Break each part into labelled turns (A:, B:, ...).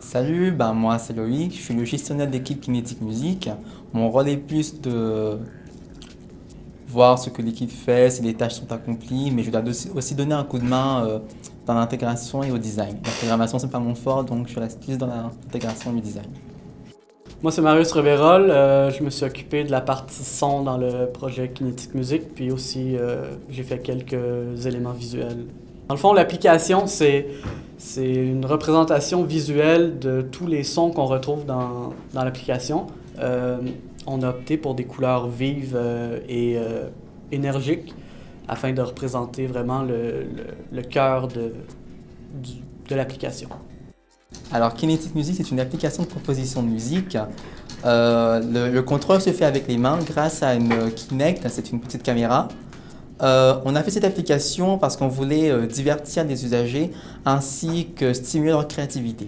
A: Salut, moi c'est Loïc, je suis le gestionnaire d'équipe Kinetic Music. Mon rôle est plus de voir ce que l'équipe fait, si les tâches sont accomplies, mais je dois aussi donner un coup de main dans l'intégration et au design. La programmation c'est pas mon fort, donc je reste plus dans l'intégration et le design.
B: Moi, c'est Marius Reverol. Je me suis occupé de la partie son dans le projet Kinetic Music, puis aussi j'ai fait quelques éléments visuels. Dans le fond, l'application, c'est une représentation visuelle de tous les sons qu'on retrouve dans l'application. On a opté pour des couleurs vives et énergiques afin de représenter vraiment le cœur de l'application.
A: Alors Kinetic Music c'est une application de composition de musique. Le contrôle se fait avec les mains grâce à une Kinect, c'est une petite caméra. On a fait cette application parce qu'on voulait divertir les usagers ainsi que stimuler leur créativité.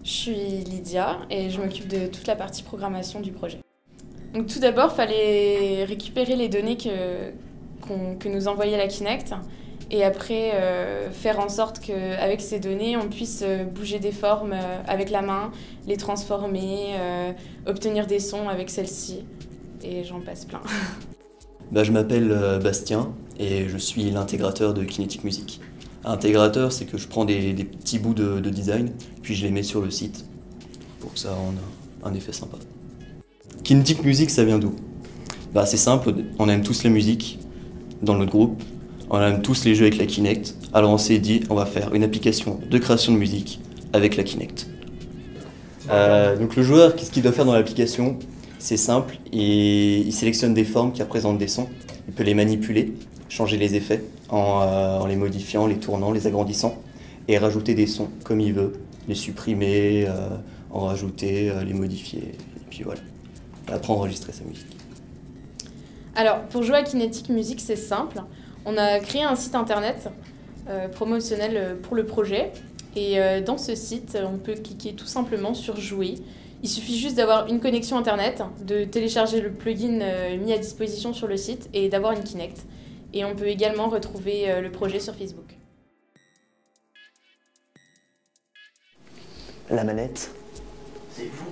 C: Je suis Lydia et je m'occupe de toute la partie programmation du projet. Donc tout d'abord, il fallait récupérer les données que nous envoyait la Kinect et après faire en sorte qu'avec ces données, on puisse bouger des formes avec la main, les transformer, obtenir des sons avec celles-ci et j'en passe plein.
D: Je m'appelle Bastien et je suis l'intégrateur de Kinetic Music. Intégrateur, c'est que je prends des petits bouts de design, puis je les mets sur le site. Pour que ça ait un effet sympa. Kinetic Music, ça vient d'où? C'est simple, on aime tous la musique dans notre groupe, on aime tous les jeux avec la Kinect, alors on s'est dit on va faire une application de création de musique avec la Kinect. Donc le joueur, qu'est-ce qu'il doit faire dans l'application? C'est simple, il sélectionne des formes qui représentent des sons, il peut les manipuler, changer les effets en les modifiant, les tournant, les agrandissant et rajouter des sons comme il veut, les supprimer, en rajouter, les modifier et puis voilà, après enregistrer sa musique.
C: Alors pour jouer à Kinetic Music c'est simple, on a créé un site internet promotionnel pour le projet et dans ce site on peut cliquer tout simplement sur jouer. Il suffit juste d'avoir une connexion internet, de télécharger le plugin mis à disposition sur le site et d'avoir une Kinect. Et on peut également retrouver le projet sur Facebook.
E: La manette.
F: C'est vous